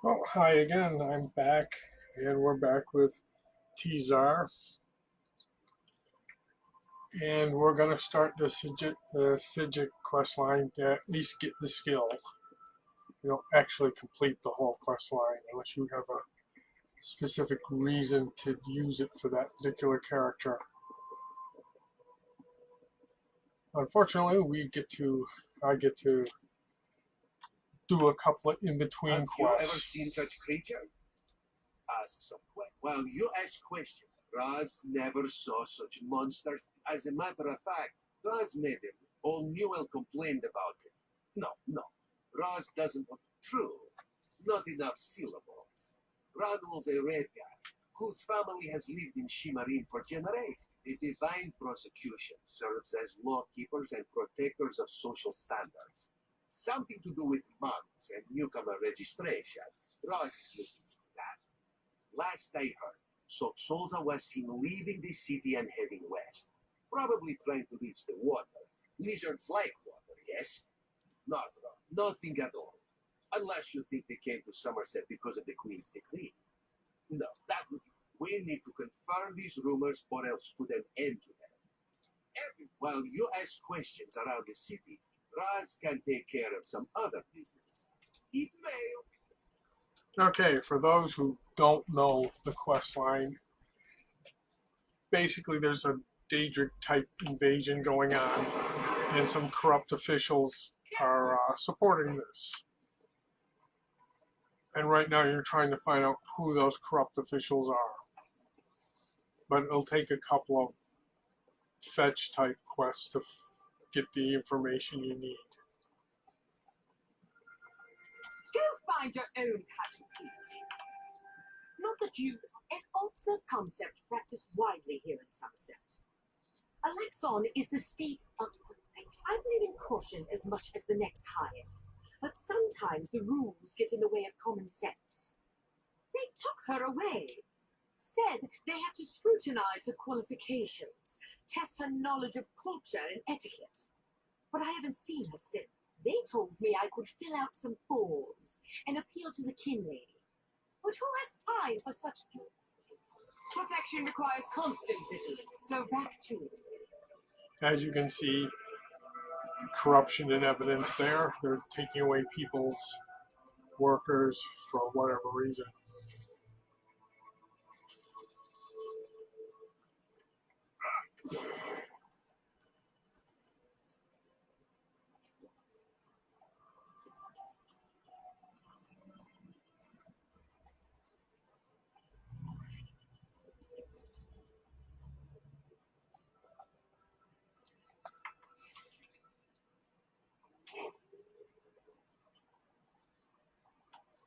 Well, hi again. I'm back, and we're back with TeeZar, and we're going to start the Psijic quest line to at least get the skill. You don't actually complete the whole quest line unless you have a specific reason to use it for that particular character. Unfortunately, I get to do a couple of in-between Have you ever quests. seen such creatures? Ask someone. Well, you ask questions. Raz never saw such monsters. As a matter of fact, Raz made them. All Newell complained about it. No. Raz doesn't want true. Not enough syllables. Ranul's a red guy, whose family has lived in Shimarin for generations. The divine prosecution serves as lawkeepers and protectors of social standards. Something to do with monks and newcomer registration. Raz is looking for that. Last I heard, Soxoza was seen leaving the city and heading west. Probably trying to reach the water. Lizards like water, yes? Not wrong. Nothing at all. Unless you think they came to Somerset because of the Queen's decree. No, that would be. We need to confirm these rumors or else put an end to them. While you ask questions around the city, Raz can take care of some other business. Eat mail. Okay, for those who don't know the quest line, basically there's a Daedric type invasion going on, and some corrupt officials are supporting this. And right now you're trying to find out who those corrupt officials are. But it'll take a couple of fetch type quests to get the information you need. Go find your own patch of peach. Not that you, an ultimate concept practiced widely here in Somerset. Alexon is the state of perfection. I believe in caution as much as the next hire, but sometimes the rules get in the way of common sense. They took her away. Said they had to scrutinize her qualifications, test her knowledge of culture and etiquette. But I haven't seen her since. They told me I could fill out some forms and appeal to the kin lady. But who has time for such... Perfection requires constant vigilance, so back to it. As you can see, corruption in evidence there. They're taking away people's workers for whatever reason.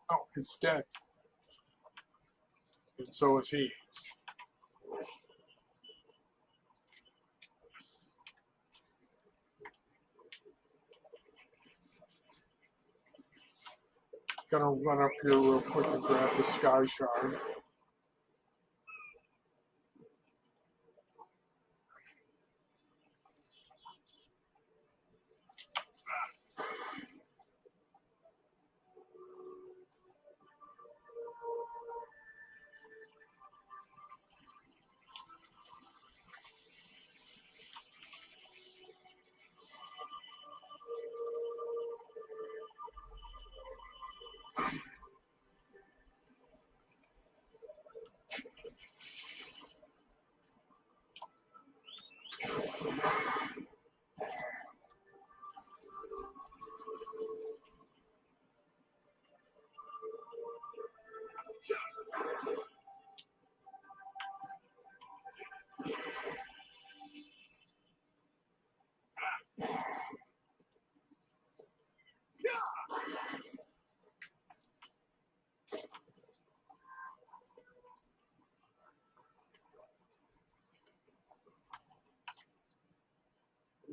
Oh, it's dead. And so is he. Gonna run up here real quick and grab the Sky Shard.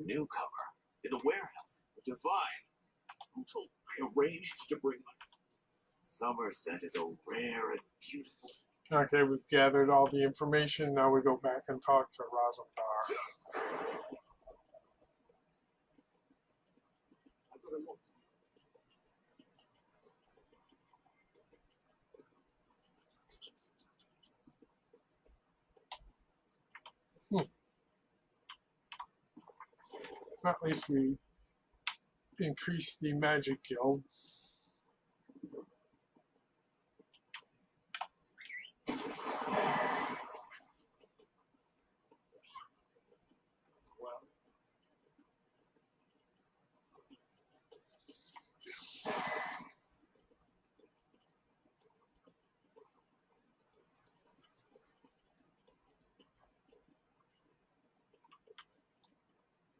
Newcomer in the warehouse, the divine. Who told? I arranged to bring my. Somerset is a rare and beautiful. Okay, we've gathered all the information. Now we go back and talk to Razumdar. At least we increase the magic guild.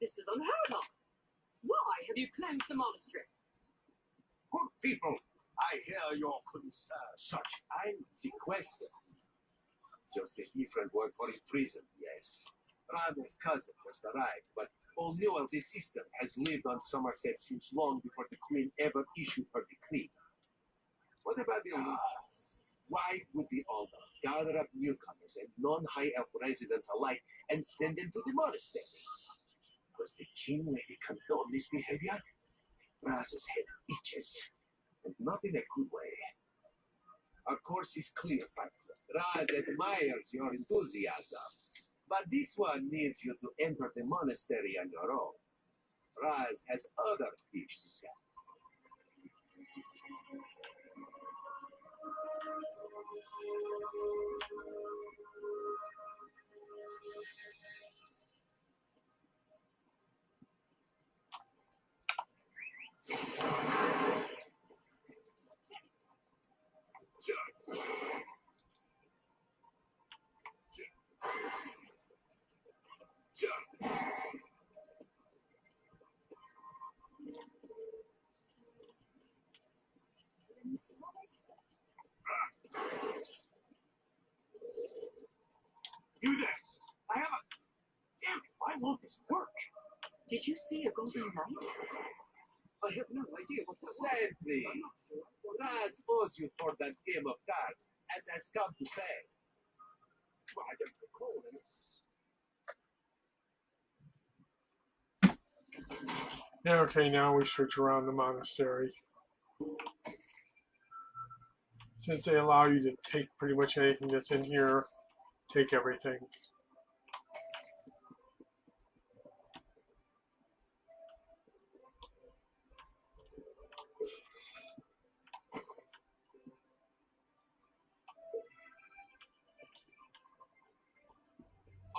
This is unheard of. Why have you cleansed the monastery? Good people, I hear your concern. Such I'm the question. Just a different word for imprisoned, yes. Randall's cousin just arrived, but Old Newell, the system, has lived on Somerset since long before the Queen ever issued her decree. What about the why would the Alder gather up newcomers and non-high elf residents alike and send them to the monastery? Does the king really condone this behavior? Raz's head itches, and not in a good way. Our course is clear, Fighter. Raz admires your enthusiasm, but this one needs you to enter the monastery on your own. Raz has other fish to catch. You there! I have a... Damn it, why won't this work? Did you see a golden light? I have no idea what that was. Sentry! Raz owes you for that game of cards and has come to pay. Well, I don't recall it. Yeah, okay, now we search around the monastery. Since they allow you to take pretty much anything that's in here, take everything.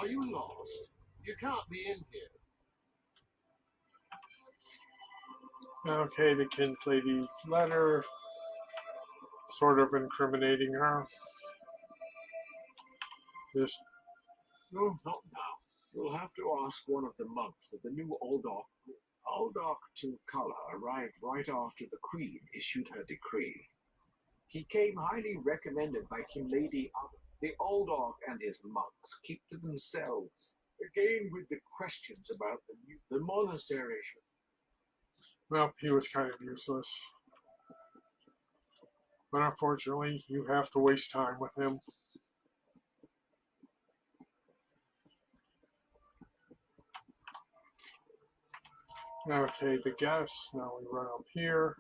Are you lost? You can't be in here. Okay, the kinslady's letter, sort of incriminating her. Just No, not now. You'll have to ask one of the monks at the new Aldach. Aldach to Color arrived right after the Queen issued her decree. He came highly recommended by King Lady Abbot. The Aldach and his monks keep to themselves. Again with the questions about the monastery. well, he was kind of useless. But unfortunately, you have to waste time with him. Okay, the guests. Now we run up here.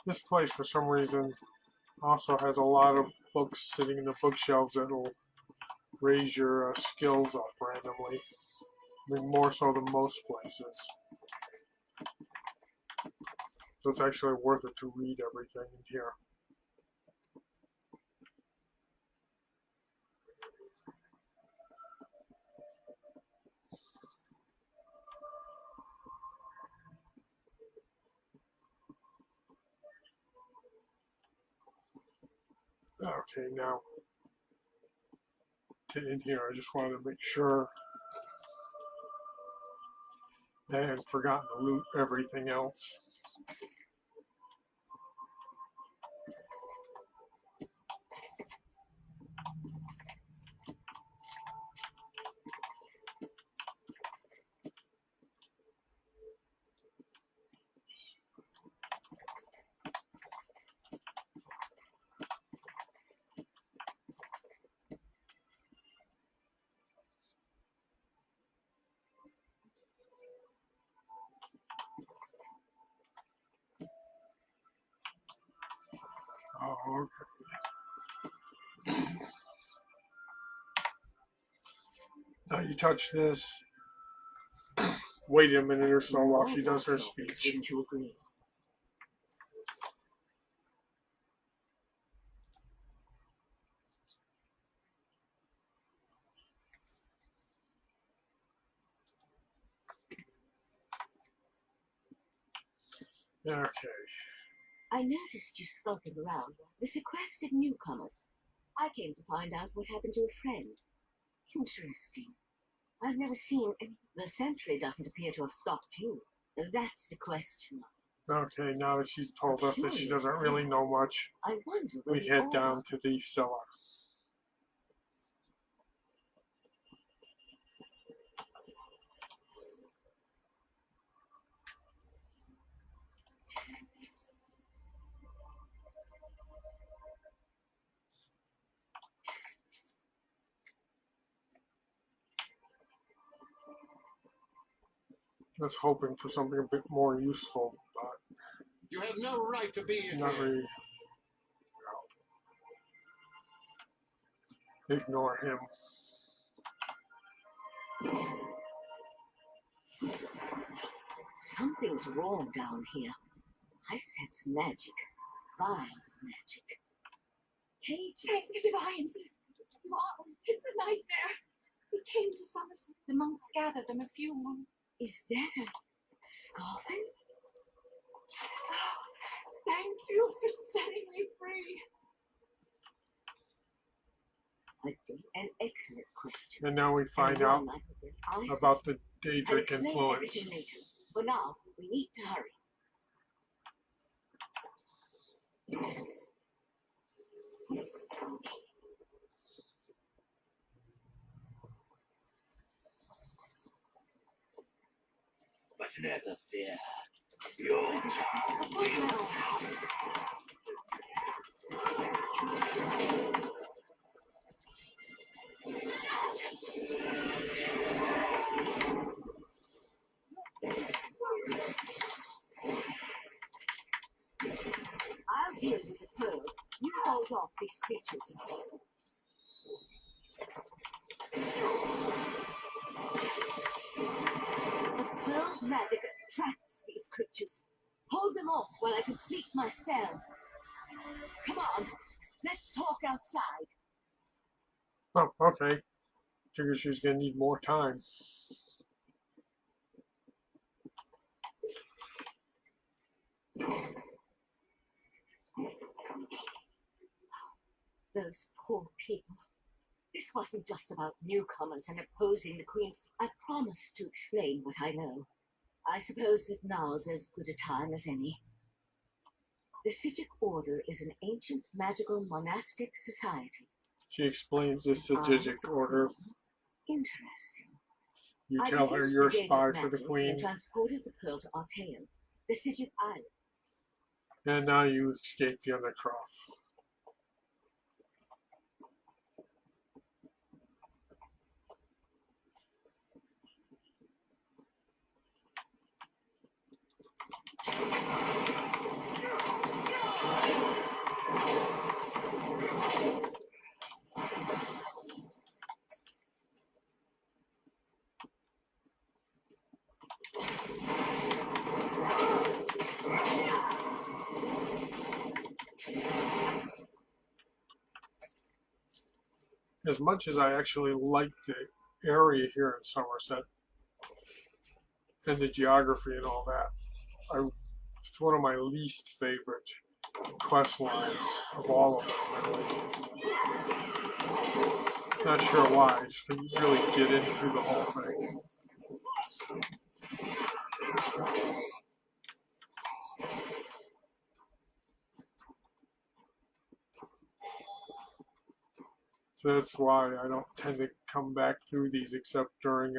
This place, for some reason, also has a lot of books sitting in the bookshelves that will raise your skills up randomly. I mean, more so than most places. So it's actually worth it to read everything in here. Okay, now in here, I just wanted to make sure that I hadn't forgotten to loot everything else. Okay. Now you touch this. Wait a minute or so while she does her speech. Wouldn't you agree? Okay. I noticed you skulking around the sequestered newcomers. I came to find out what happened to a friend. Interesting. I've never seen any. The sentry doesn't appear to have stopped you. That's the question. Okay, now that she's told us that she doesn't really know much, I wonder where we they head all down are. to the cellar. I was hoping for something a bit more useful, but You have no right to be in not here. really. Ignore him. Something's wrong down here. I sense magic. Vile magic. Cages. Thank the divines. Mom, it's a nightmare. We came to Somerset. The monks gathered them a few months. Is that a scoffin? Oh, thank you for setting me free. An excellent question. And now we find And out one I hope about the I'll Daedric explain influence. everything later. For now, we need to hurry. But never fear. Your time. I'll deal with the pearl. You hold off these creatures. The pearl's magic attracts these creatures. Hold them off while I complete my spell. Come on, let's talk outside. Oh, okay. Figured she was gonna need more time. Those poor people. This wasn't just about newcomers and opposing the Queen's. I promised to explain what I know. I suppose that now's as good a time as any. The Psijic Order is an ancient magical monastic society. She explains the Psijic order. Interesting. You I tell her diffused you're a the spy Daedric for the magic Queen, and transported the pearl to Artaeum, the Psijic island. and now you escape the Undercroft. As much as I actually like the area here in Somerset and the geography and all that, it's one of my least favorite quest lines of all of them, really. Not sure why. Just couldn't really get into the whole thing. So that's why I don't tend to come back through these except during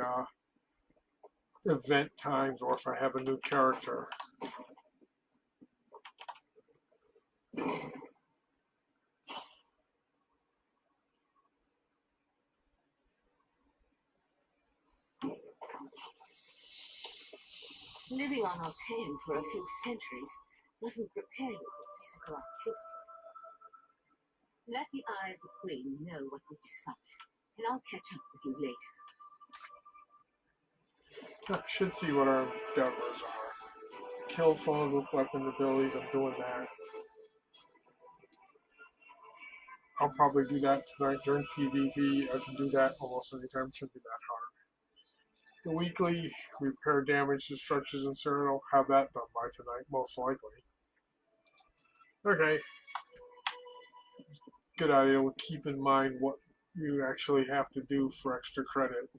event times or if I have a new character. Living on Artaeum for a few centuries doesn't prepare you for physical activity. Let the eye of the Queen know what we discovered, and I'll catch up with you later. I should see what our endeavors are. Kill foes with weapon abilities, I'm doing that. I'll probably do that tonight during PvP. I can do that almost anytime, shouldn't be that hard. The weekly, repair damage to structures and Cern, I'll have that done by tonight, most likely. Okay. Good idea. We'll keep in mind what you actually have to do for extra credit.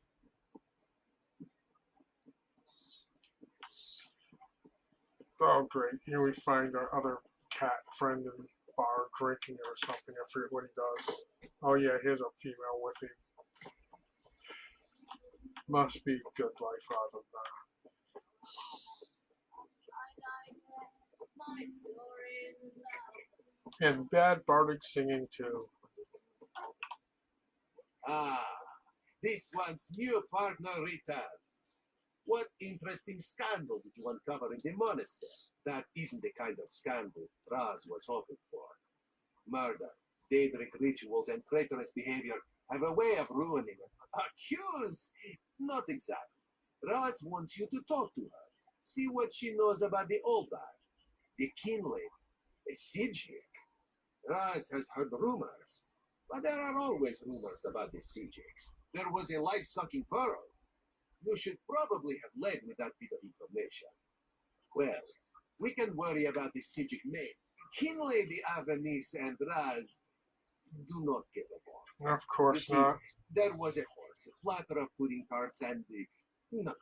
Oh, great. Here we find our other cat friend in the bar drinking or something. I forget what he does. Oh, yeah, here's a female with him. Must be good life rather than that. And bad bardic singing, too. Ah, this one's new partner returns. What interesting scandal did you uncover in the monastery? That isn't the kind of scandal Raz was hoping for. Murder, daedric rituals, and traitorous behavior have a way of ruining her. Accuse? Not exactly. Raz wants you to talk to her. See what she knows about the Oldar, the Kinley, the Psijic. Raz has heard rumors, but there are always rumors about the Psijics. There was a life-sucking pearl. You should probably have led with that bit of information. Well, we can worry about the Psijic maid. Kinley, the Avenice, and Raz do not get along. Of course You see, not. there was a horse, a platter of pudding tarts, and the... No.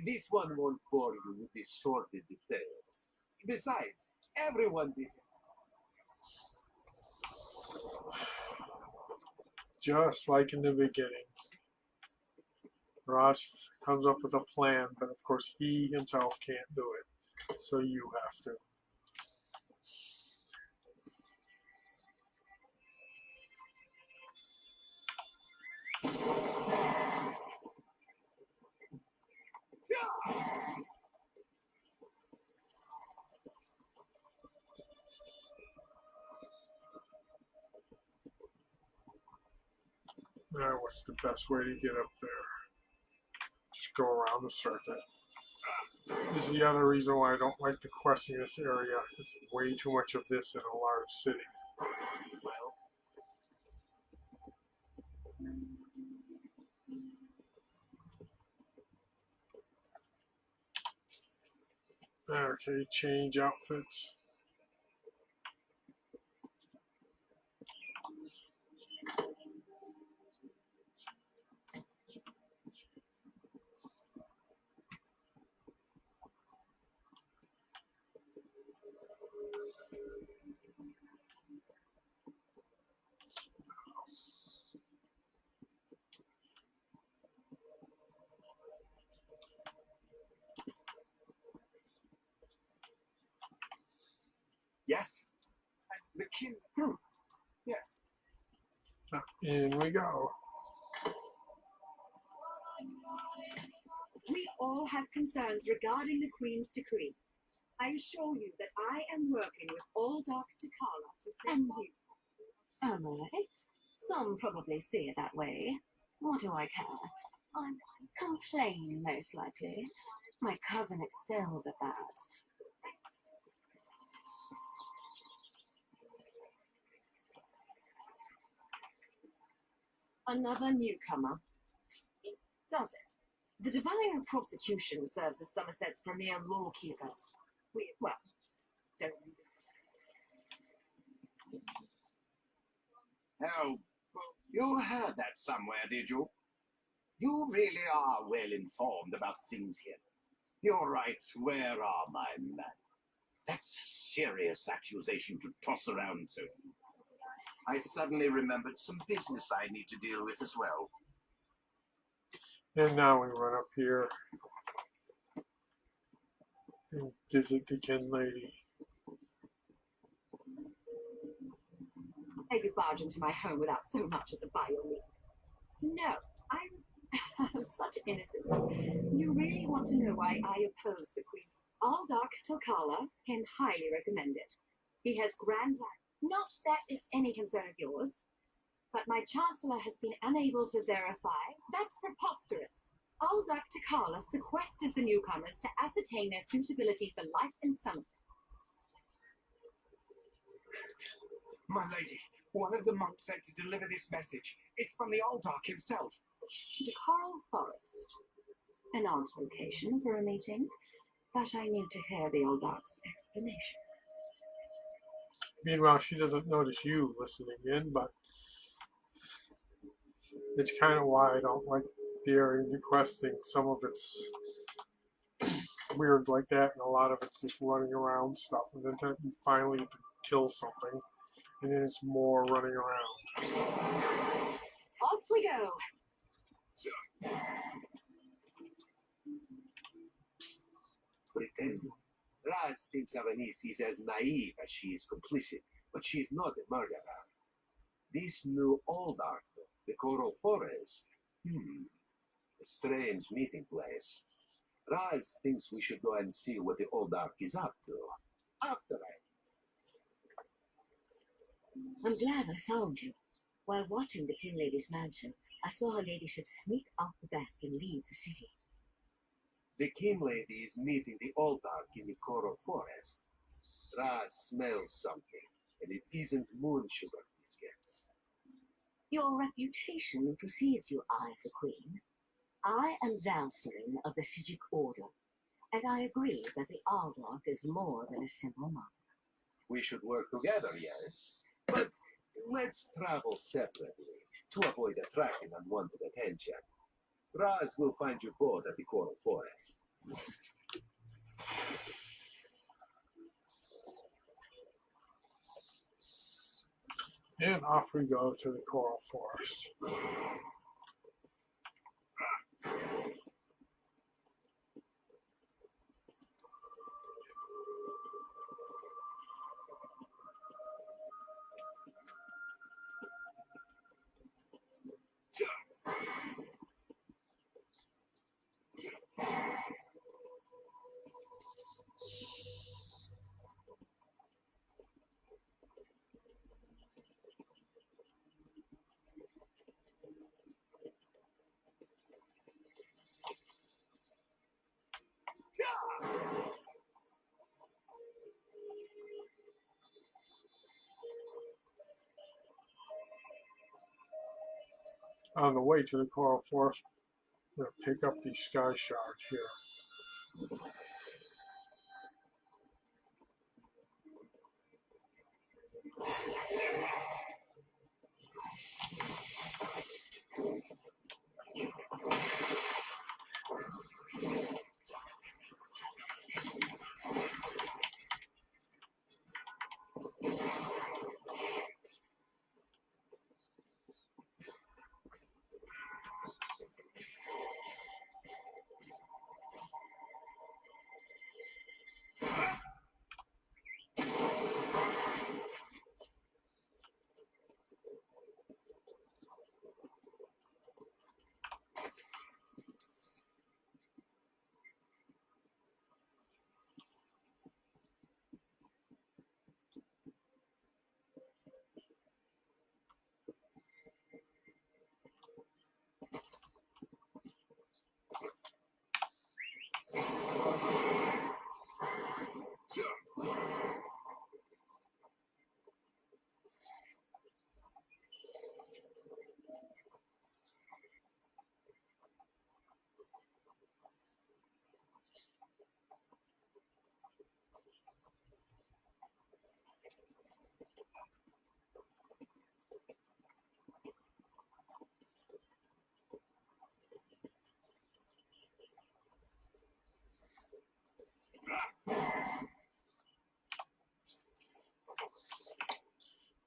This one won't bore you with the sordid details. Besides, everyone did it. Just like in the beginning. Ross comes up with a plan, but of course he himself can't do it. So you have to. Now, what's the best way to get up there? Just go around the circuit. This is the other reason why I don't like the questing in this area. It's way too much of this in a large city. Okay, change outfits. Yes? The kin. Yes. In we go. We all have concerns regarding the Queen's decree. I assure you that I am working with all Dark Takala to and you. Am I? Some probably see it that way. What do I care? I complain, most likely. My cousin excels at that. Another newcomer. It does it. The Divine Prosecution serves as Somerset's premier law keepers. Well, don't Oh, you heard that somewhere, did you? You really are well informed about things here. You're right, where are my men? That's a serious accusation to toss around so. I suddenly remembered some business I need to deal with as well. And now we run up here and visit the Kin Lady. I could barge into my home without so much as a by your leave. No, I'm such innocence. You really want to know why I oppose the Queen's Aldark Tokala can highly recommend it. He has grand Not that it's any concern of yours, but my Chancellor has been unable to verify. That's preposterous. Old Dr. Carla sequesters the newcomers to ascertain their suitability for life in Somerset. My lady, one of the monks said to deliver this message. It's from the Oldark himself. The Coral Forest. An odd location for a meeting, but I need to hear the Oldark's explanation. Meanwhile, she doesn't notice you listening in, but it's kind of why I don't like the area requesting. Some of it's weird like that, and a lot of it's just running around stuff. And then you finally get to kill something, and then it's more running around. Off we go. Pretend. Raz thinks Avanice is as naive as she is complicit, but she is not a murderer. This new Oldark, the Coral Forest, a strange meeting place. Raz thinks we should go and see what the Oldark is up to. After I'm glad I found you. While watching the King Lady's mansion, I saw her ladyship sneak out the back and leave the city. the King Lady is meeting the Oldark in the Coral Forest. Raz smells something, and it isn't moon sugar biscuits. Your reputation precedes you, Eye of the Queen. I am Valkyrie of the Psijic Order, and I agree that the Aldork is more than a simple monk. We should work together, yes, but let's travel separately to avoid attracting unwanted attention. Raz will find you both at the Coral Forest. And off we go to the Coral Forest. On the way to the Coral Forest, we're going to pick up these sky shards here.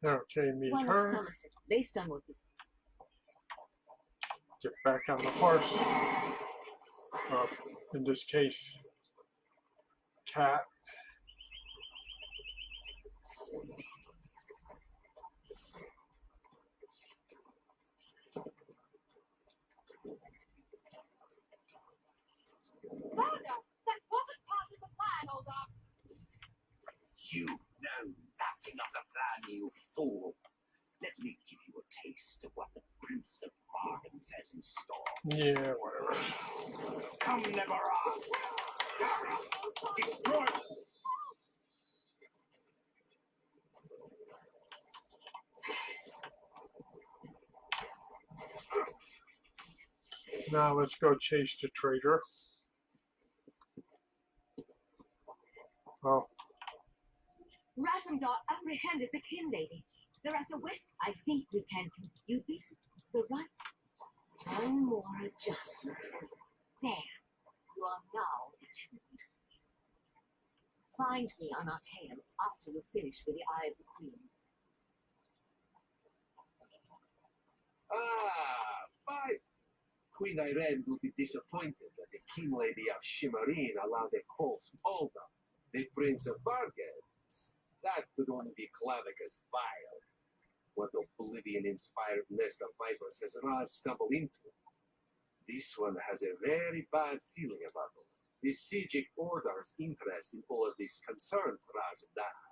Okay, meet One of her. Somerset, based on what you said. Get back on the horse. In this case, cat. Murder! That wasn't part of the plan, Oldark! You know nothing of the plan, you Prince of Bargains has in store. Yeah, whatever. Come, never destroy. Now let's go chase the traitor. Oh, Rasmdar apprehended the kin lady. They're at the west. I think we can compute this. The right. One more adjustment. There. You are now attuned. Find me on our tail after you finish with the Eye of the Queen. Ah, 5. Queen Irene will be disappointed that the king lady of Shimmerine allowed a false Olga, the prince of bargains. That could only be Clavicus Vile. What oblivion-inspired nest of vipers has Raz stumbled into? This one has a very bad feeling about them. The Psijic Order's interest in all of this concerns Raz and Daha.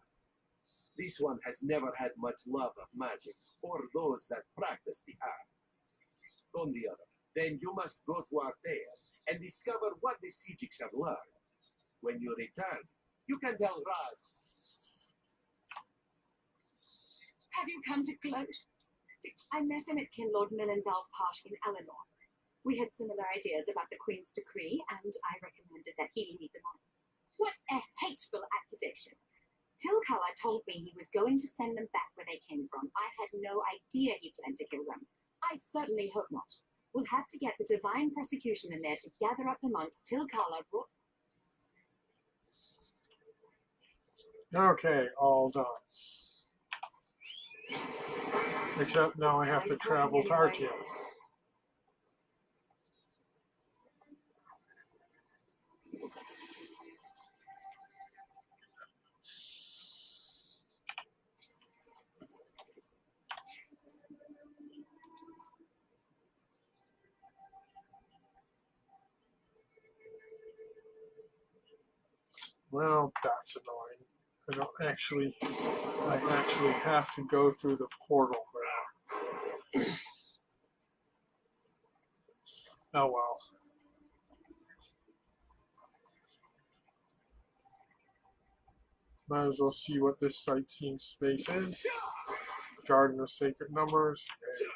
This one has never had much love of magic or those that practice the art. On the other, then you must go to our tale and discover what the Psijics have learned. When you return, you can tell Raz. Have you come to gloat? I met him at Kinlord Millendal's party in Eleanor. We had similar ideas about the Queen's decree, and I recommended that he lead them on. What a hateful accusation! Tilkala told me he was going to send them back where they came from. I had no idea he planned to kill them. I certainly hope not. We'll have to get the divine prosecution in there to gather up the monks Tilkala brought. okay, all done. Except now I have to travel to Artia. Well, that's annoying. I actually have to go through the portal there. Oh well. Might as well see what this sightseeing space is. Garden of Sacred Numbers. Okay.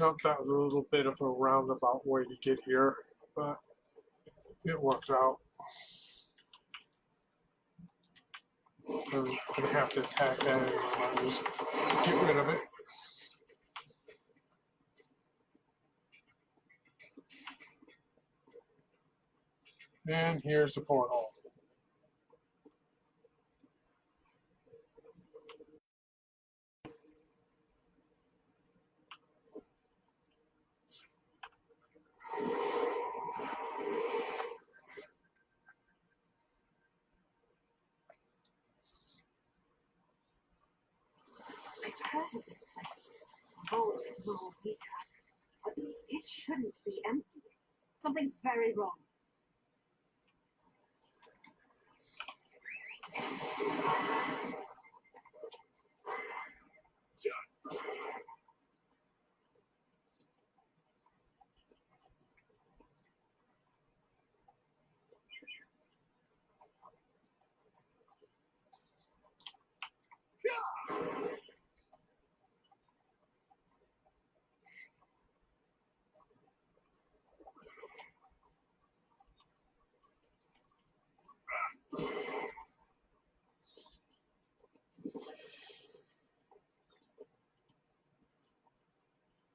Nope, that was a little bit of a roundabout way to get here, but it worked out. I'm going to have to attack that anyway. I'll just get rid of it. And here's the portal. I've heard of this place. Vault of Lord Peter. But it shouldn't be empty. Something's very wrong.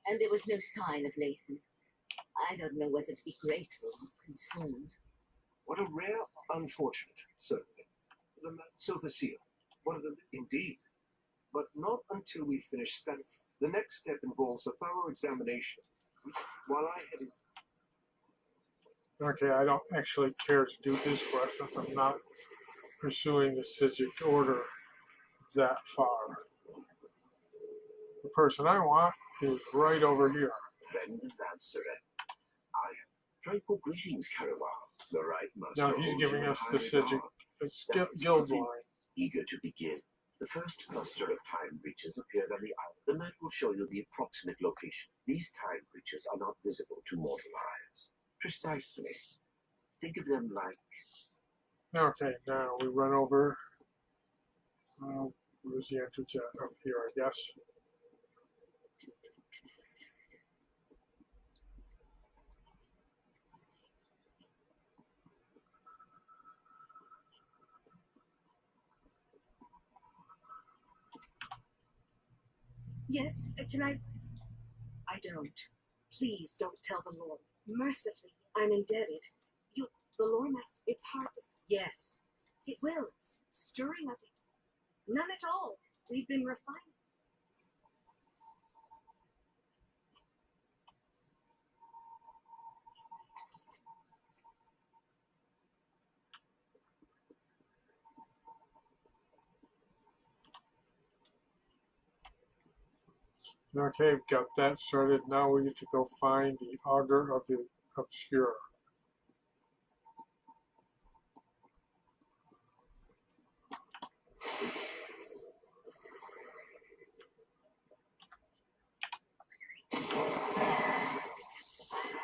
And there was no sign of Lathan. I don't know whether to be grateful or concerned. What a rare, unfortunate, certainly. So the seal. One of them, indeed. But not until we finish studying. The next step involves a thorough examination. While I head into Okay, I don't actually care to do this quest since I'm not pursuing the Psijic order that far. The person I want is right over here. Friend of Vanseret, I am. Tranquil greetings, Caravan. The right master. Now he's holds giving you in us high the Psijic regard. guild line. Eager to begin. The first cluster of time breaches appeared on the island. The map will show you the approximate location. These time breaches are not visible to mortal eyes. Precisely. Think of them like Okay, now we run over. Where's the entrance at? Up here, I guess. Yes, can I? I don't. Please don't tell the Lord. Mercifully, I'm indebted. The Lord Master, it's hard to. Yes, it will. Stirring up. None at all. We've been refined. Okay, we've got that started. Now we need to go find the Augur of the Obscure.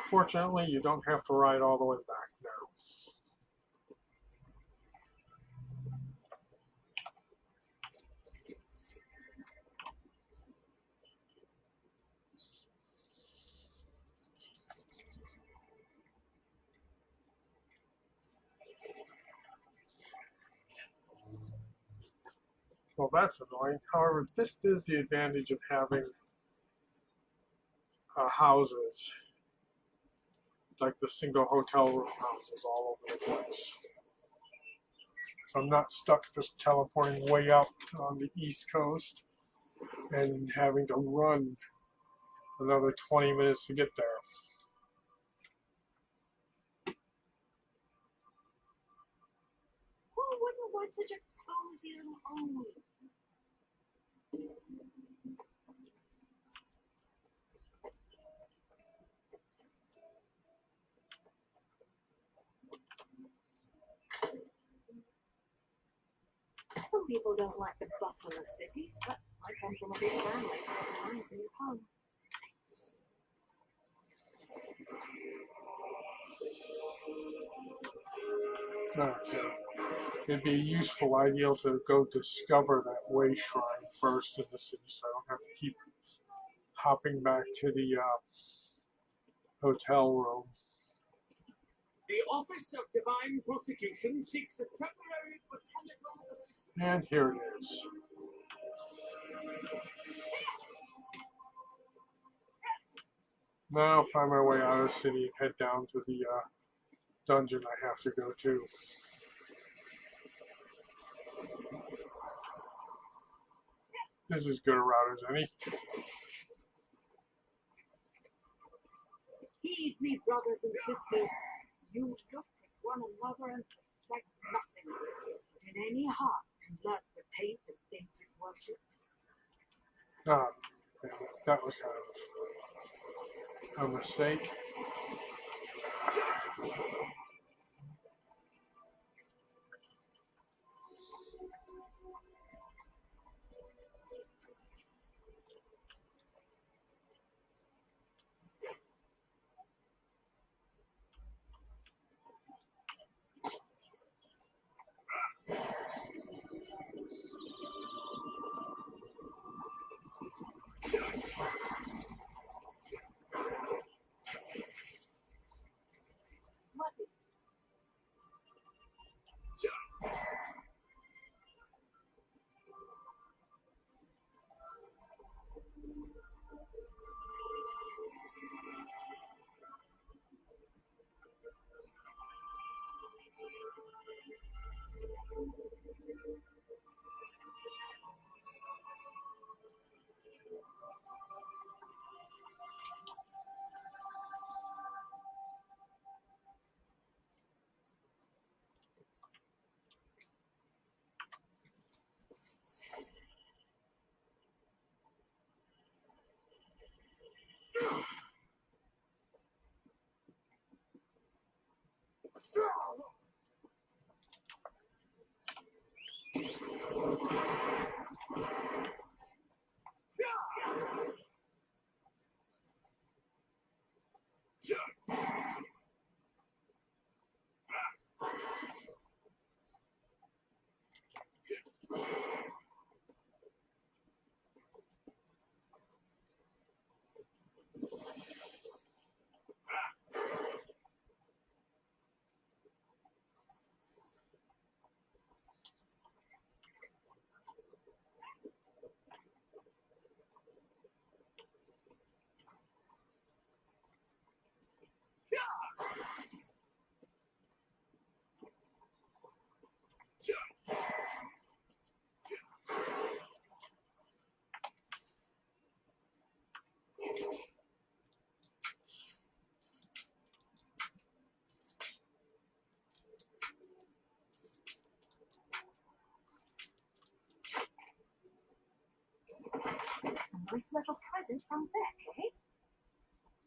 Fortunately, you don't have to ride all the way back now. Well, that's annoying. However, this is the advantage of having houses, like the single hotel room houses all over the place. So I'm not stuck just teleporting way up on the East Coast and having to run another 20 minutes to get there. Who wouldn't want such a cozy little home? Some people don't like the bustle of cities, but I come from a big family, so mine's a new home. So it'd be a useful idea to go discover that way shrine first in the city, so I don't have to keep hopping back to the hotel room. The Office of Divine Prosecution seeks a temporary botanical assistant. And here it is. Now I'll find my way out of the city and head down to the dungeon I have to go to. This is as good a route as any. Heed me, brothers and sisters. You look at one another and suspect nothing. But in any heart can lurk the taint of tainted worship. Ah, that was kind of a mistake. What is A nice little present from Beck, eh?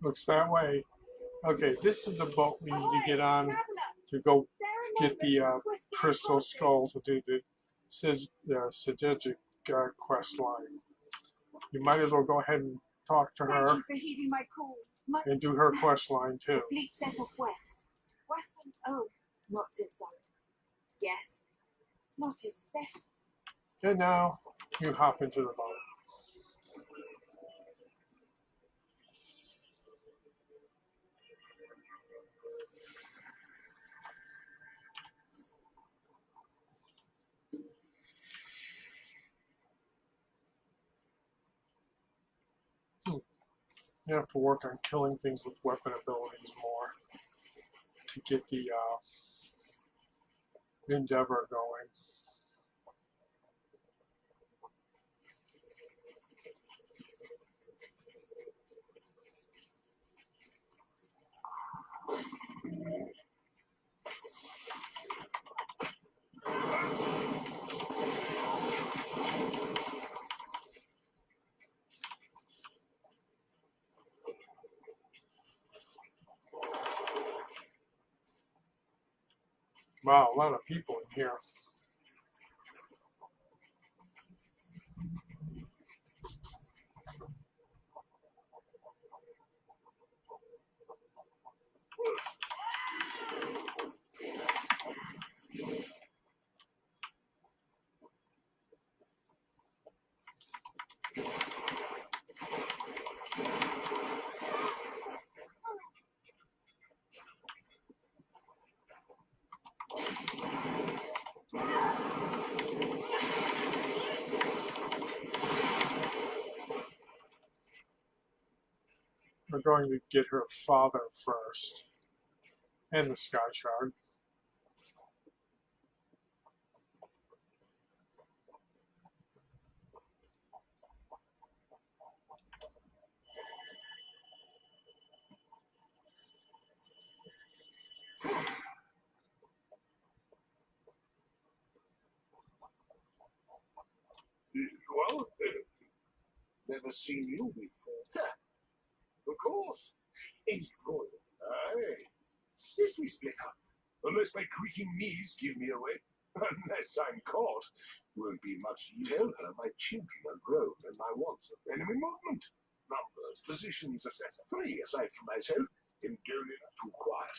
Looks that way. Okay, this is the boat we need to get on to go get the crystal skull to do the Psijic quest line. You might as well go ahead and talk to Thank her you for heeding my call. and do her quest line The too. fleet set off west. Western? Oh, not TeeZar. Yes, not as special. And now you hop into the boat. You have to work on killing things with weapon abilities more to get the endeavor going. Wow, a lot of people in here. We're going to get her father first, and the Sky Shard. Well, never seen you before. Of course. Enjoy. Aye. Yes, we split up. Unless my creaking knees give me away. Unless I'm caught. Won't be much use. Tell her my children are grown and my wants of enemy movement. Numbers, positions, assessor. 3 aside from myself. Indolent, too quiet.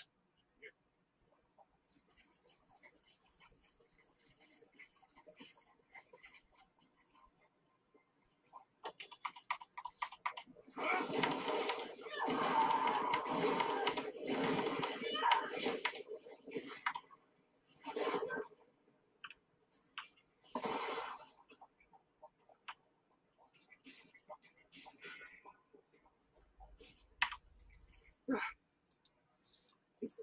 It's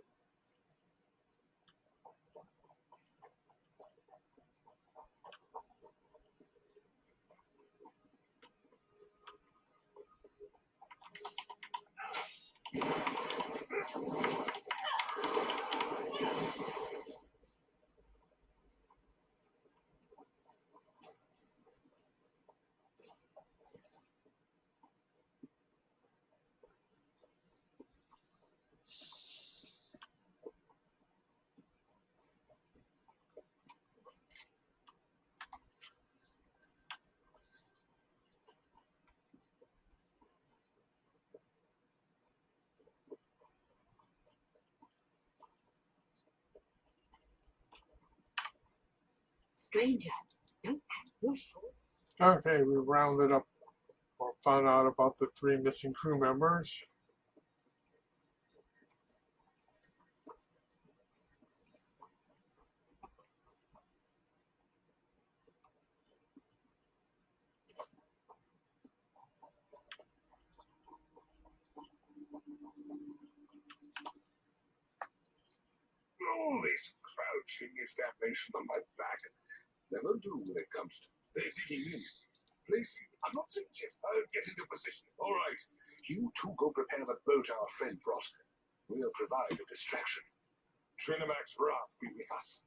stranger. Don't have your sword. Okay, we rounded up or found out about the 3 missing crew members. All this crouching is damnation on my back. Never do when it comes to digging in. Lacey, I'm not saying just get into position. All right, you two go prepare the boat our friend brought. We'll provide a distraction. Trinamax Wrath be with us.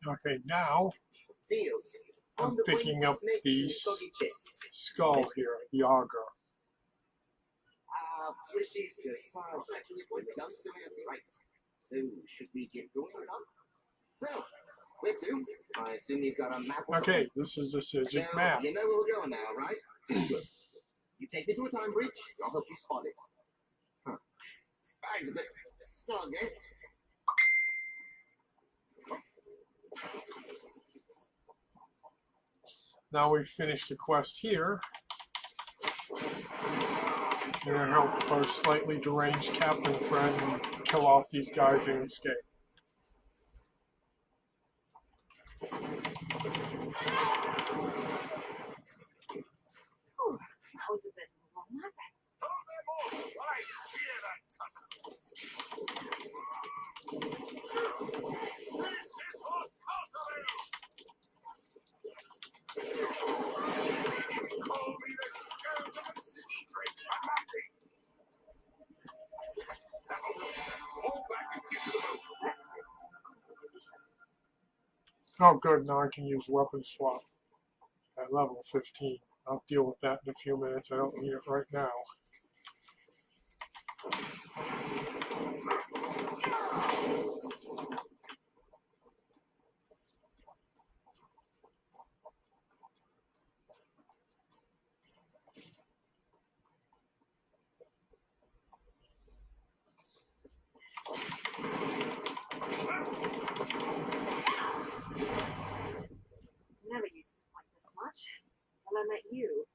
Okay, now Seals. I'm On the picking point, up snakes the and soggy chests. skull here, the auger. Fleshy, just actually when it comes to it, right. So, should we get going now? So, where to? I assume you've got a map or Okay, something? this is the Psijic So, map. you know where we're going now, right? Good. You take me to a time bridge, I'll help you spot it. Huh. Bag's a bit snug, eh? Now we've finished the quest here. Gonna help our slightly deranged captain friend kill off these guys and escape. Oh, that was a bit of a long night. Hold them off! I spear that cutter! This is what Cotterell! Call me the scourge of the sea drakes, I'm happy! Fall back and get to the boat! Oh good, now I can use weapon swap at level 15. I'll deal with that in a few minutes. I don't need it right now. Never used to fight this much until I met you.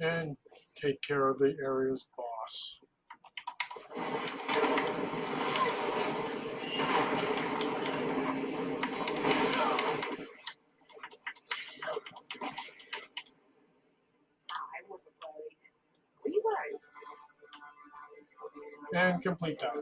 And take care of the area's boss. I wasn't worried. Were you worried? And complete that.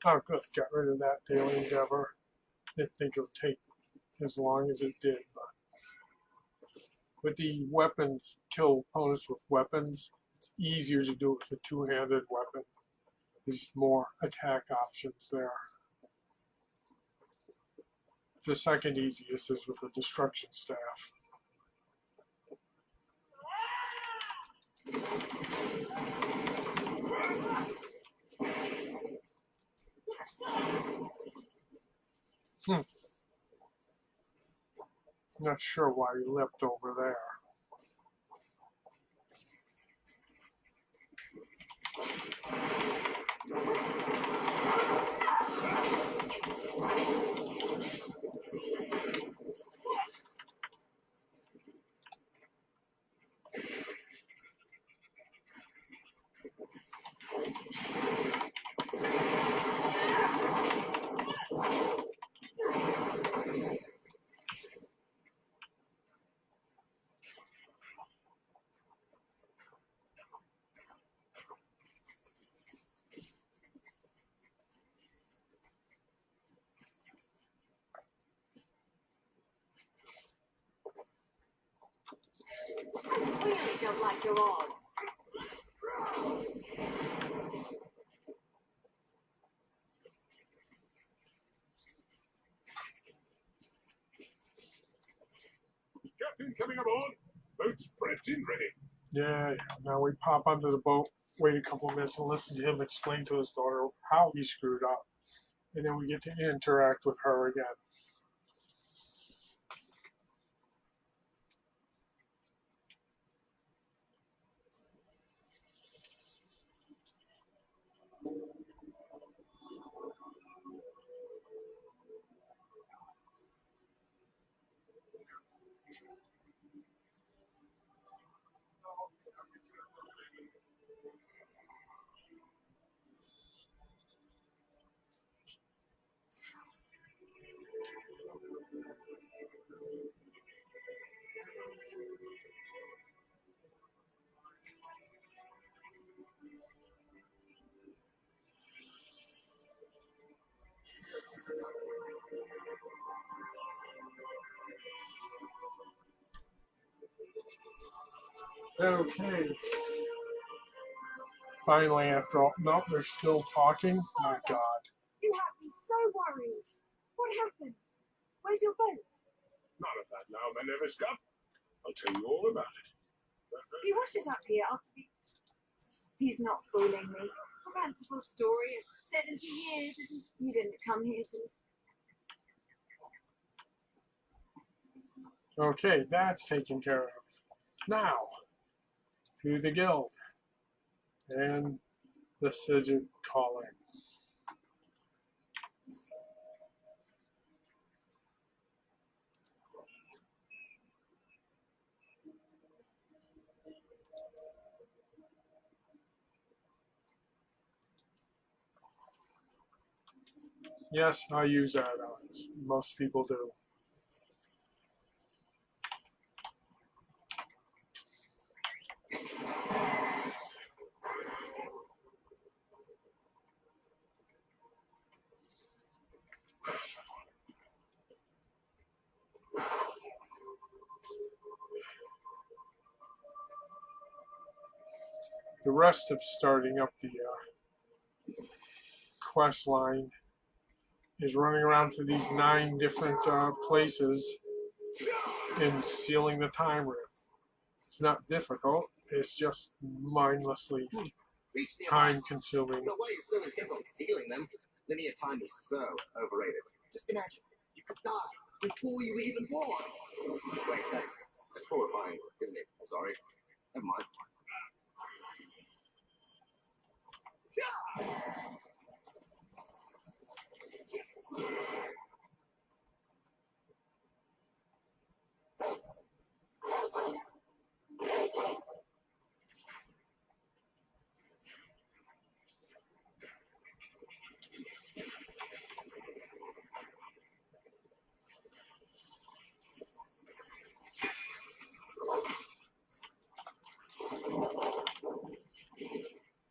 Oh good, got rid of that daily endeavor. Didn't think it would take as long as it did, but with the weapons, kill opponents with weapons, it's easier to do it with a two-handed weapon. There's more attack options there. The second easiest is with the destruction staff. Not sure why he leapt over there. don't like your odds. Captain coming aboard. Boat's prepped and ready. Yeah, now we pop onto the boat, wait a couple of minutes, and listen to him explain to his daughter how he screwed up. And then we get to interact with her again. Okay. Finally, after all, no, they're still talking. My God. You have me so worried. What happened? Where's your boat? None of that now, my name is Scott. I'll tell you all about it. But first, He washes up here after the... He's not fooling me. A fanciful story of 70 years. You didn't come here to listen. Okay, that's taken care of. Now, to the guild and the Psijic calling. Yes, I use add-ons. Most people do. The rest of starting up the quest line is running around to these 9 different places and sealing the time rift. It's not difficult. It's just mindlessly Reach the time consuming. No way you're so intent on sealing them. Linear time is so overrated. Just imagine, you could die before you were even born. Wait, that's horrifying, isn't it? I'm sorry. Never mind.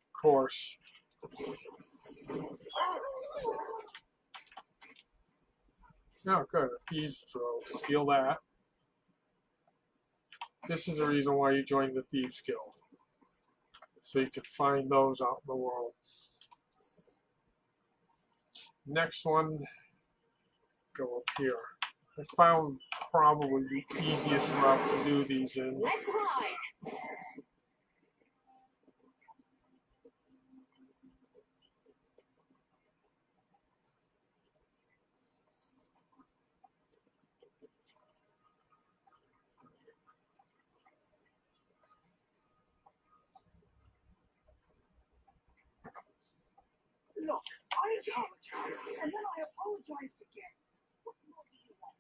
Of course. Oh, good. A thieves throw. Steal that. This is the reason why you joined the Thieves Guild. So you can find those out in the world. Next one, go up here. I found probably the easiest route to do these in. Let's ride! Look, I apologize, and then I apologized again. What more do you want?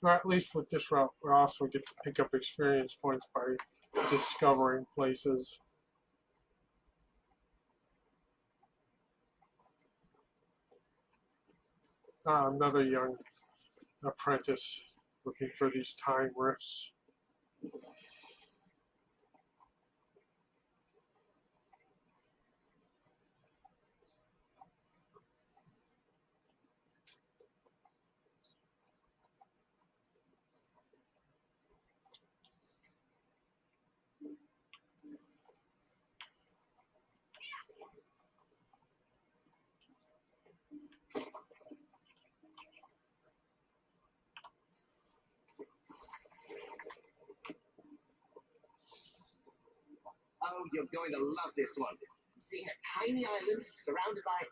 Or at least with this route, we also get to pick up experience points by discovering places. Another young apprentice looking for these time rifts. you're going to love this one. Seeing a tiny island surrounded by,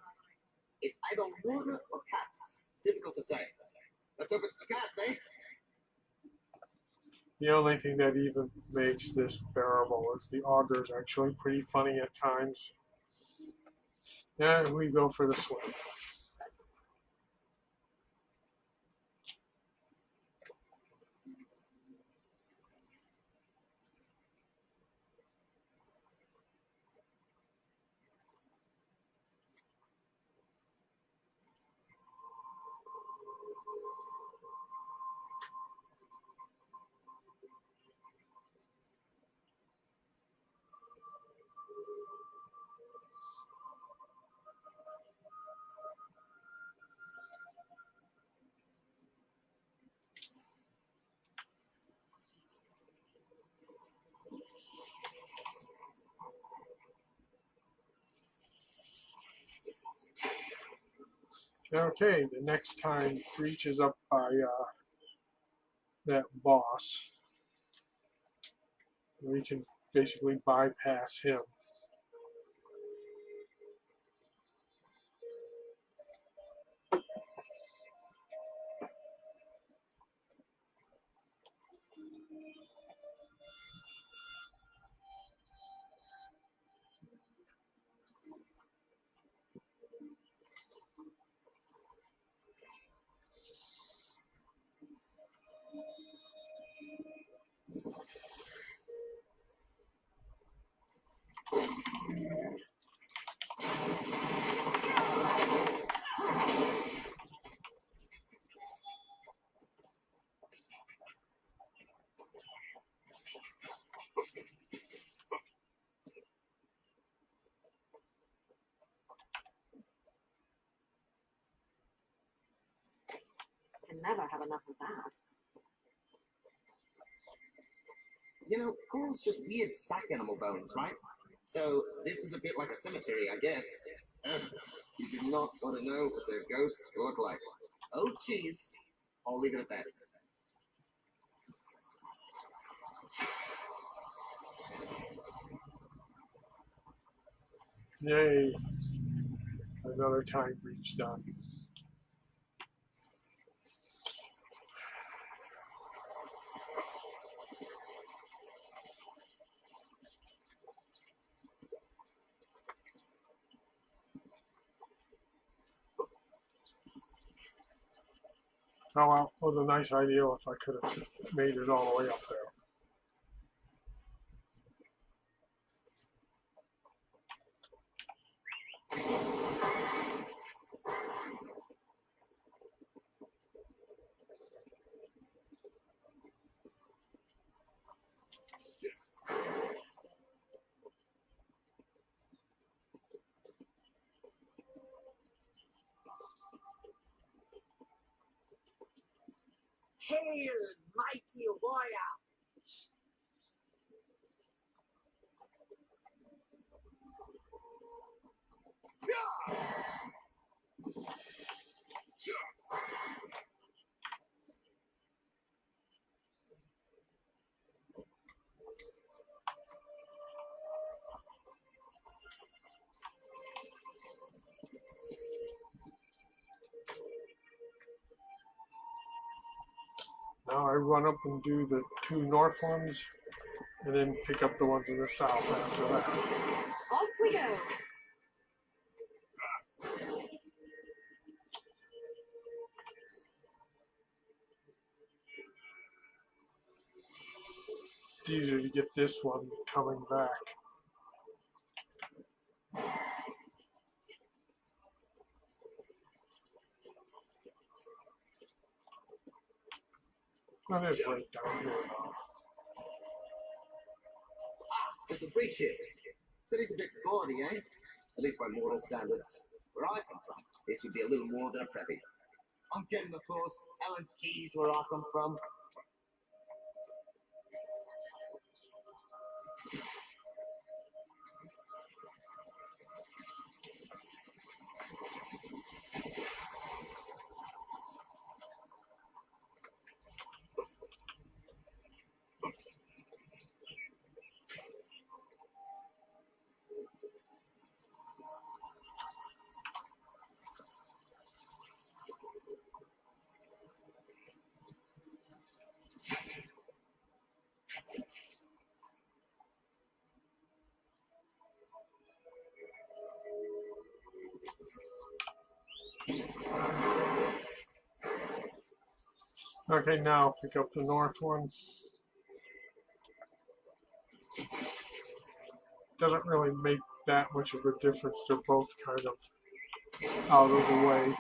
it's either water or cats. Difficult to say. Let's hope it's the cats, eh? The only thing that even makes this bearable is the auger's actually pretty funny at times. And we go for the swim. Okay, the next time Breach is up by that boss, we can basically bypass him. Can never have enough of that. You know, coral's just weird sack animal bones, right? So this is a bit like a cemetery, I guess. You do not want to know what their ghosts look like. Oh, geez. I'll leave it at that. Yay! Another time Breach done. Oh well, it was a nice idea if I could have made it all the way up there. Hail, mighty warrior! Now I run up and do the two north ones, and then pick up the ones in the south after that. Off we go. It's easier to get this one coming back. That is right down here now. There's a breach here. So it's a bit gaudy, eh? At least by mortal standards. Where I come from, this would be a little more than a preppy. I'm kidding, of course. Ellen Keys, where I come from. Okay, now pick up the north one. Doesn't really make that much of a difference. They're both kind of out of the way.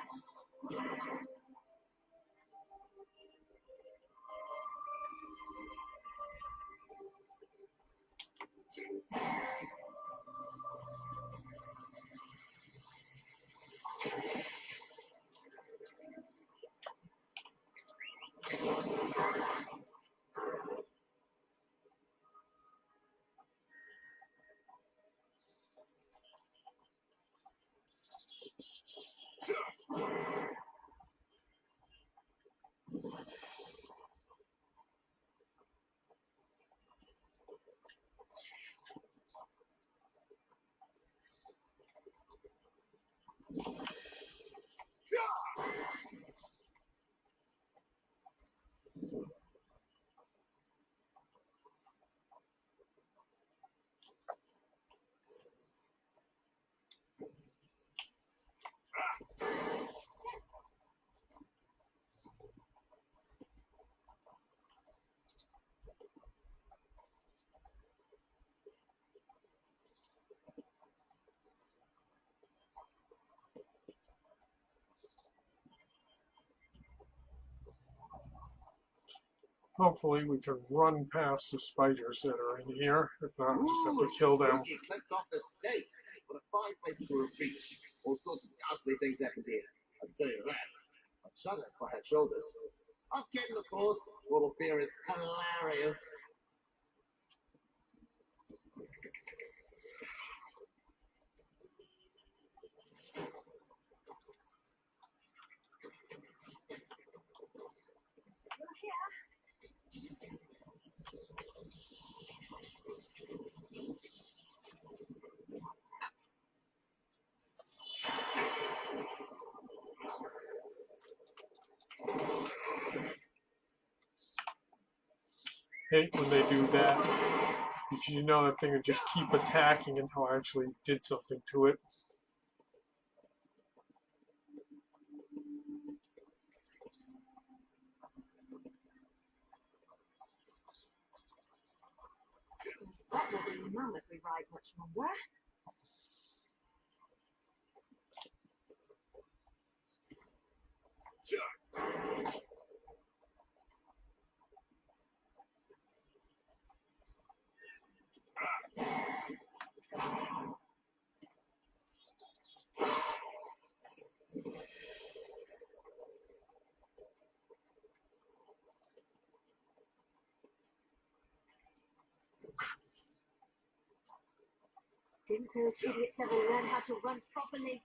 Hopefully we can run past the spiders that are in here. If not, we just have to kill them. Spooky clipped off estate. What a fine place to retreat. All sorts of ghastly things happen here. I can tell you that. I'd shudder if I had shoulders. I'm kidding, of course. Little fear is hilarious. Hate when they do that. Because you know that thing would just keep attacking until I actually did something to it. That will be none if we ride much longer. Didn't those idiots ever learn how to run properly?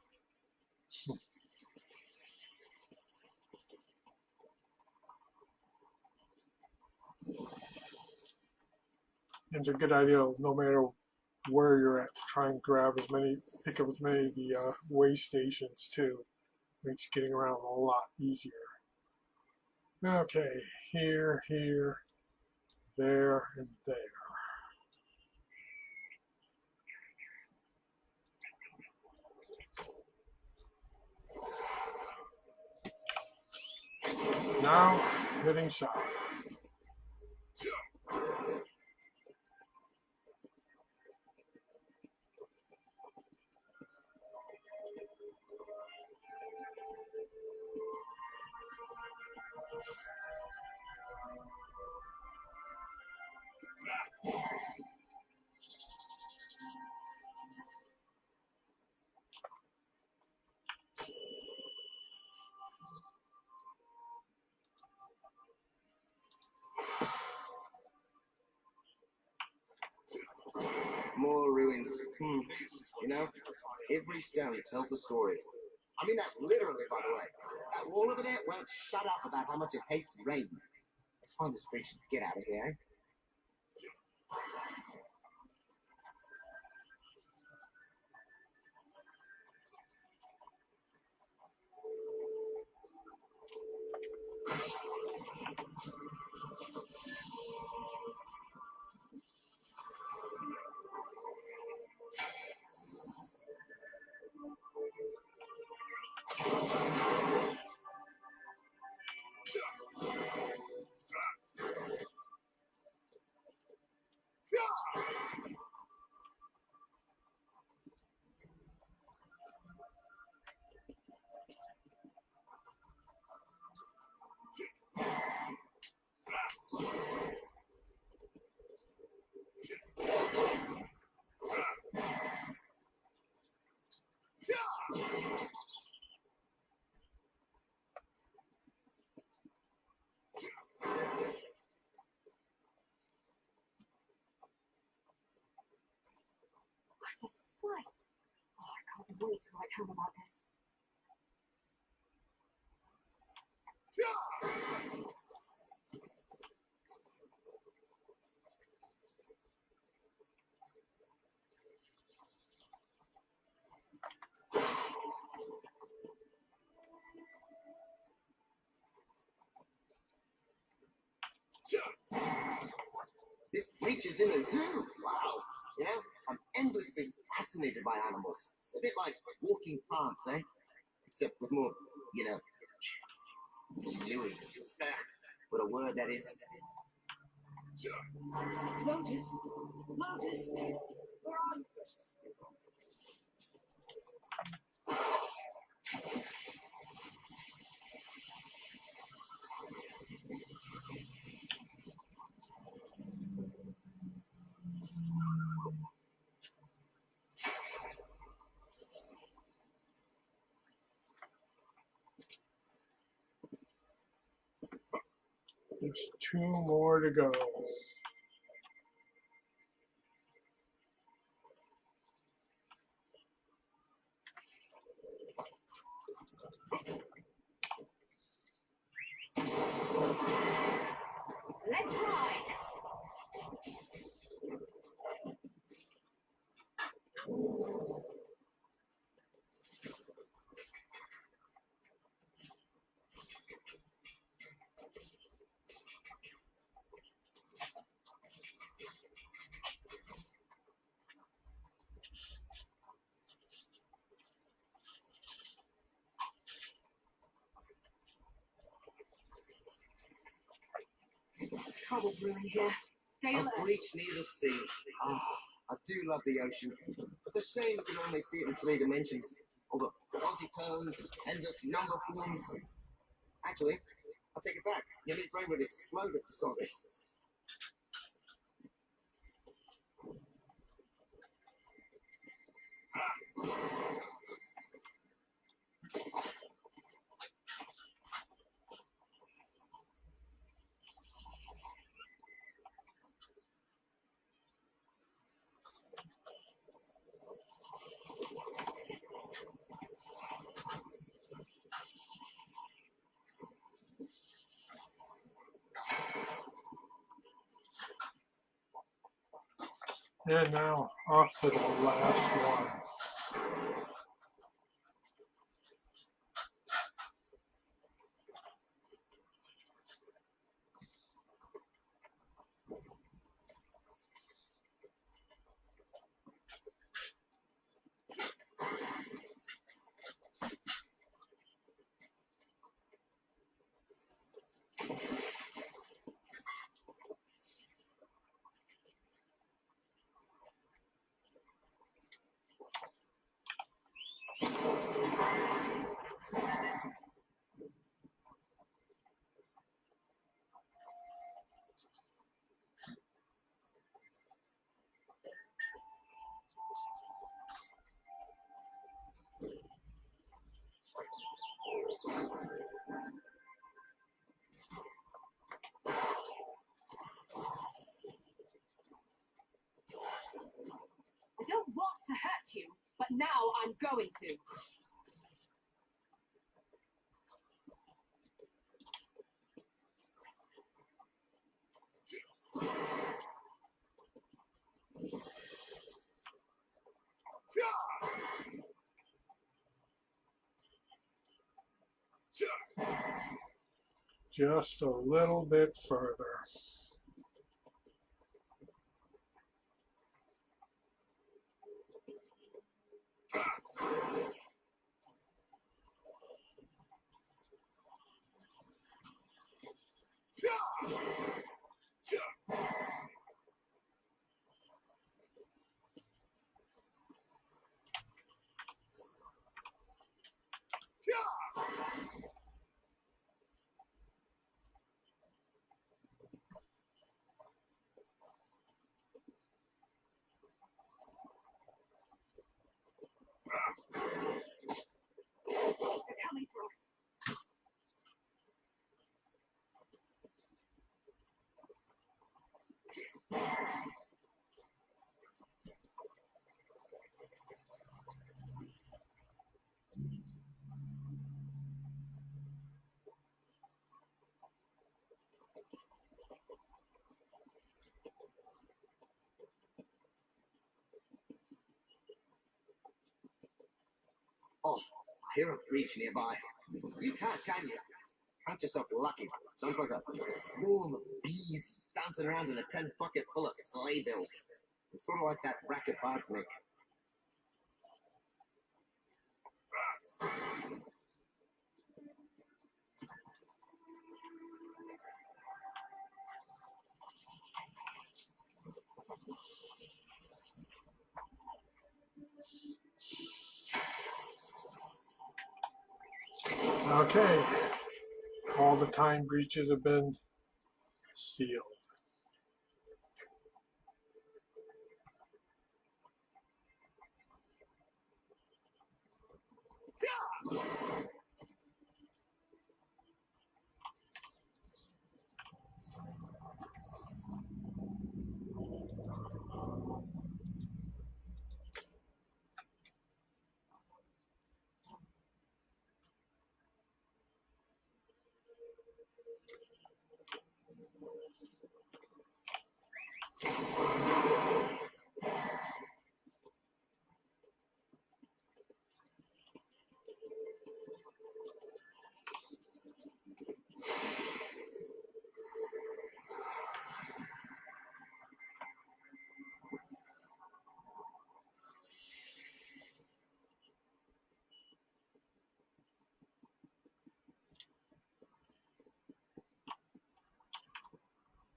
It's a good idea, no matter where you're at, to try and pick up as many of the way stations too. Makes getting around a lot easier. Okay, here, there, and there. Now, heading south. More ruins. You know, every stone tells a story. I mean that literally, by the way. That wall over there won't shut up about how much it hates rain. Let's find this bridge and get out of here, eh? a sight. Oh, I can't wait to write home about this. This creature's in a zoo. Wow. You know, I'm endlessly fascinated by animals. A bit like walking plants, eh? Except with more, you know, fluids. What a word that is. Lotus, Lotus, where are you, precious? There's 2 more to go. Let's ride! Trouble brewing here. Stay A alert. breach near the sea. Ah, I do love the ocean. It's a shame you can only see it in 3 dimensions. All the fuzzy tones, endless number forms. Actually, I'll take it back. Your little brain would explode if you saw this. And now off to the last one. I don't want to hurt you, but now I'm going to. Just a little bit further. They're coming for us. hear a breach nearby. You can't, can you? Count yourself lucky. Sounds like a swarm of bees dancing around in a tin bucket full of sleigh bells. It's sort of like that racket bards make. Okay, all the time breaches have been sealed.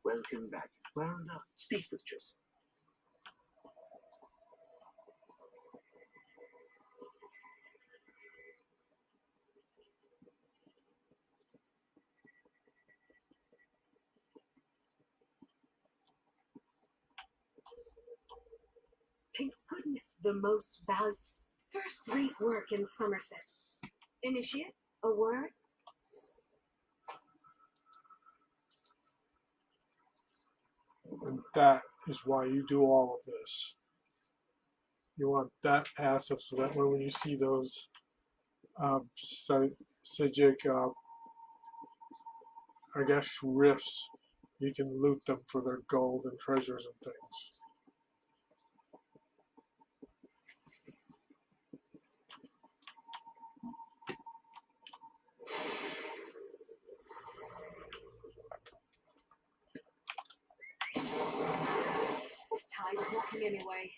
Welcome back. Well done. Speak with Joseph. Thank goodness, the most valuable. First-rate work in Somerset. Initiate, a word? And that is why you do all of this. You want that passive so that way when you see those Psijic, I guess, rifts, you can loot them for their gold and treasures and things. It's tired of walking anyway.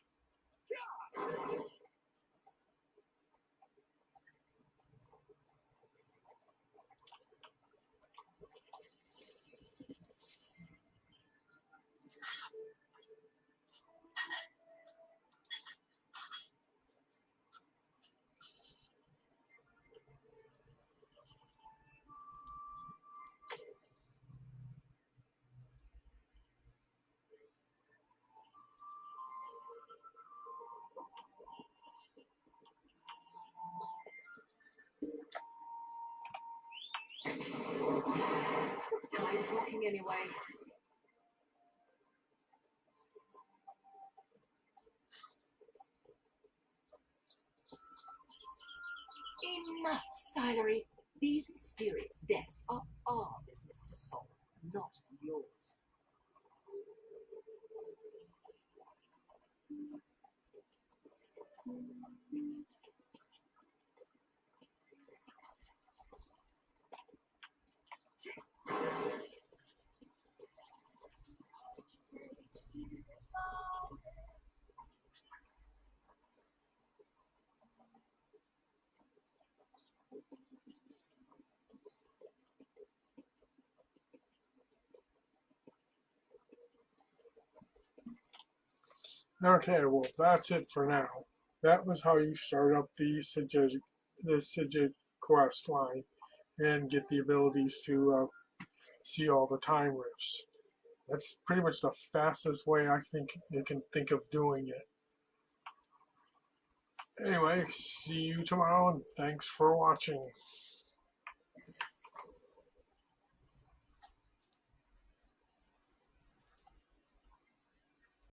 It's tired of walking anyway. Enough, Silery. These mysterious deaths are our business to solve, not yours. Okay, well that's it for now. That was how you start up the Psijic quest line and get the abilities to see all the time rifts. That's pretty much the fastest way I think you can think of doing it. Anyway, see you tomorrow and thanks for watching.